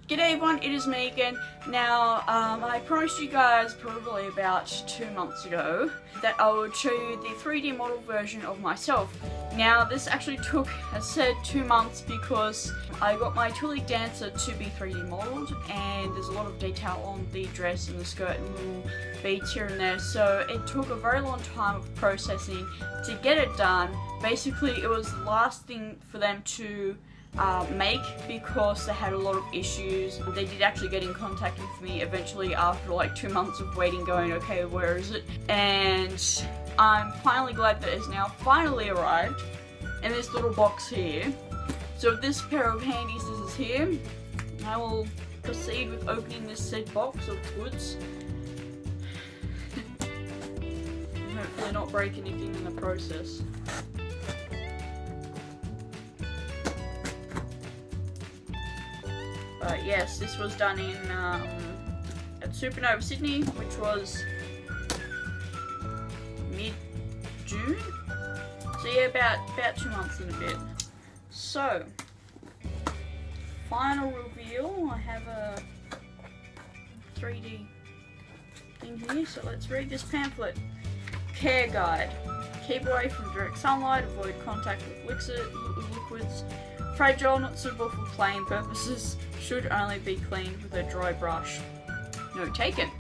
G'day everyone, it is me again. Now, I promised you guys probably about 2 months ago that I would show you the 3D model version of myself. Now, this actually took, as said, 2 months because I got my Twi'lek dancer to be 3D modeled, and there's a lot of detail on the dress and the skirt and little beads here and there, so it took a very long time of processing to get it done. Basically, it was the last thing for them to make because they had a lot of issues. They did actually get in contact with me eventually after like 2 months of waiting, going, okay, where is it? And I'm finally glad that it's now finally arrived in this little box here. So this pair of handy scissors here, I will proceed with opening this said box of goods. And hopefully not break anything in the process. But yes, this was done in at Supanova Sydney, which was mid-June. So yeah, about 2 months and a bit. So, final reveal. I have a 3D thing here, so let's read this pamphlet. Care guide. Keep away from direct sunlight, avoid contact with liquids. Fragile, not suitable for playing purposes, should only be cleaned with a dry brush. Note taken.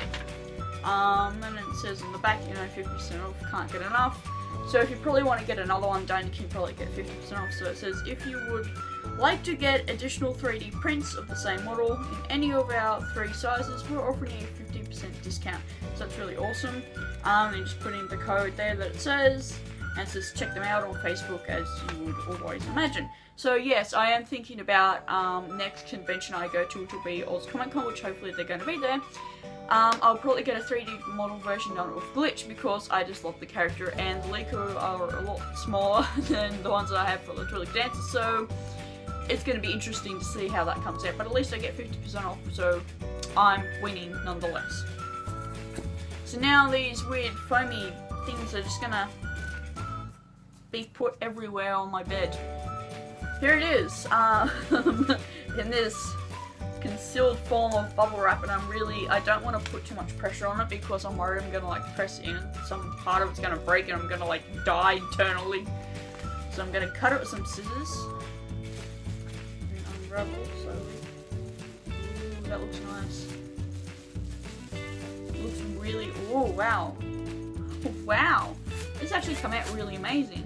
And it says on the back, 50% off, can't get enough. So if you probably want to get another one done, you can probably get 50% off. So it says, if you would like to get additional 3D prints of the same model in any of our 3 sizes, we're offering a 15% discount. So that's really awesome. And you just put in the code there that it says, and it says check them out on Facebook, as you would always imagine. So yes, I am thinking about next convention I go to, which will be Oz Comic Con, which hopefully they're going to be there. I'll probably get a 3D model version done with Glitch because I just love the character, and the Liko are a lot smaller than the ones that I have for the Twi'lek dancer, so it's going to be interesting to see how that comes out. But at least I get 50% off, so I'm winning nonetheless. So now these weird foamy things are just going to be put everywhere on my bed. Here it is, in this concealed form of bubble wrap, and I don't want to put too much pressure on it because I'm worried I'm going to press it in, some part of it's going to break and I'm going to die internally. So I'm going to cut it with some scissors and unravel slowly. Ooh, that looks nice. It looks really, oh wow. Wow, this actually come out really amazing.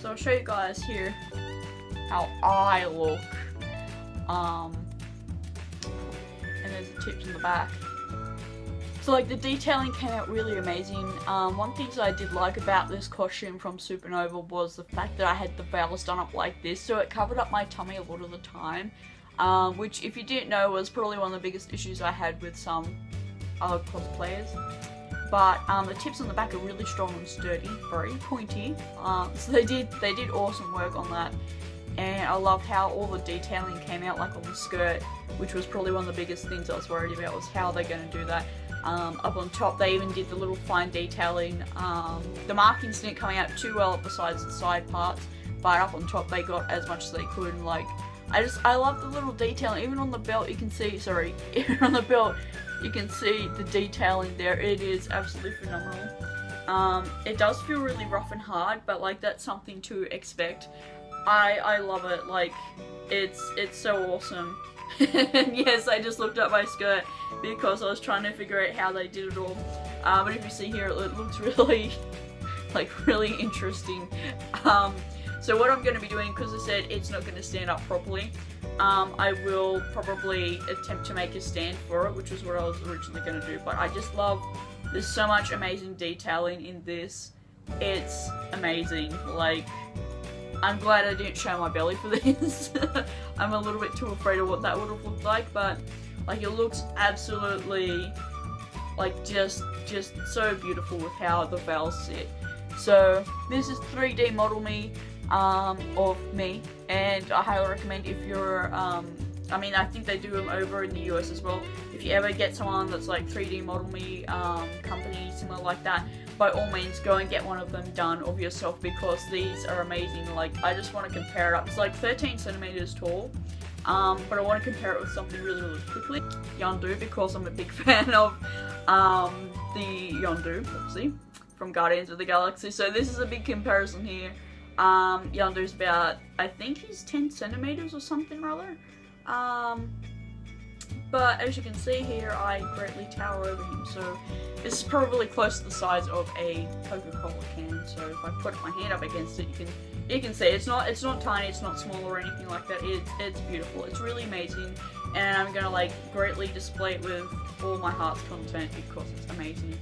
So I'll show you guys here how I look, and there's the tips in the back. So the detailing came out really amazing. One thing that I did like about this costume from Supanova was the fact that I had the veils done up like this, so it covered up my tummy a lot of the time, which if you didn't know was probably one of the biggest issues I had with some other cosplayers. But the tips on the back are really strong and sturdy, very pointy. So they did awesome work on that, and I loved how all the detailing came out, like on the skirt, which was probably one of the biggest things I was worried about, was how they're going to do that. Up on top, they even did the little fine detailing. The markings didn't come out too well besides the side parts, but up on top they got as much as they could. And I love the little detailing. Even on the belt, you can see. Sorry, even on the belt, you can see the detailing there. It is absolutely phenomenal. It does feel really rough and hard, but that's something to expect. I love it. It's so awesome. And yes, I just looked up my skirt because I was trying to figure out how they did it all. But if you see here, it looks really, really interesting. So what I'm going to be doing, because I said it's not going to stand up properly, I will probably attempt to make a stand for it, which is what I was originally going to do. But I just love, there's so much amazing detailing in this. It's amazing. I'm glad I didn't show my belly for this. I'm a little bit too afraid of what that would have looked like, but it looks absolutely just so beautiful with how the veils sit. So this is 3D model me of me, and I highly recommend if you're I think they do them over in the US as well. If you ever get someone that's 3D model me company similar like that, by all means go and get one of them done of yourself, because these are amazing. I just want to compare it up. It's 13 centimeters tall, but I want to compare it with something really quickly. Yondu, because I'm a big fan of the Yondu, obviously, from Guardians of the Galaxy. So this is a big comparison here. Yondu's about, I think he's 10 centimeters or something rather. But as you can see here, I greatly tower over him. So this is probably close to the size of a Coca-Cola can. So if I put my hand up against it, you can see it's not tiny, it's not small or anything like that. It's beautiful. It's really amazing, and I'm gonna like greatly display it with all my heart's content because it's amazing.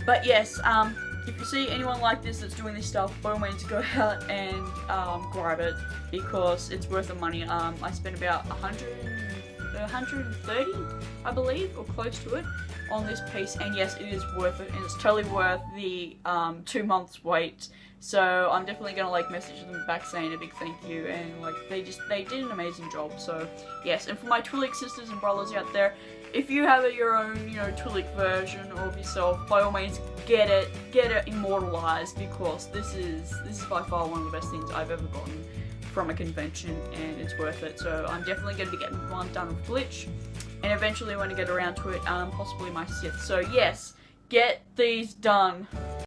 But yes, if you see anyone like this that's doing this stuff, by all means go out and grab it because it's worth the money. I spent about 130, I believe, or close to it, on this piece, and yes, it is worth it, and it's totally worth the 2 months wait. So I'm definitely gonna like message them back saying a big thank you, and like they did an amazing job. So yes, and for my Twi'lek sisters and brothers out there, if you have your own, you know, Twi'lek version of yourself, by all means get it immortalized, because this is by far one of the best things I've ever gotten from a convention, and it's worth it. So I'm definitely going to be getting one done with Glitch, and eventually when I get around to it, possibly my Sith. So yes, get these done.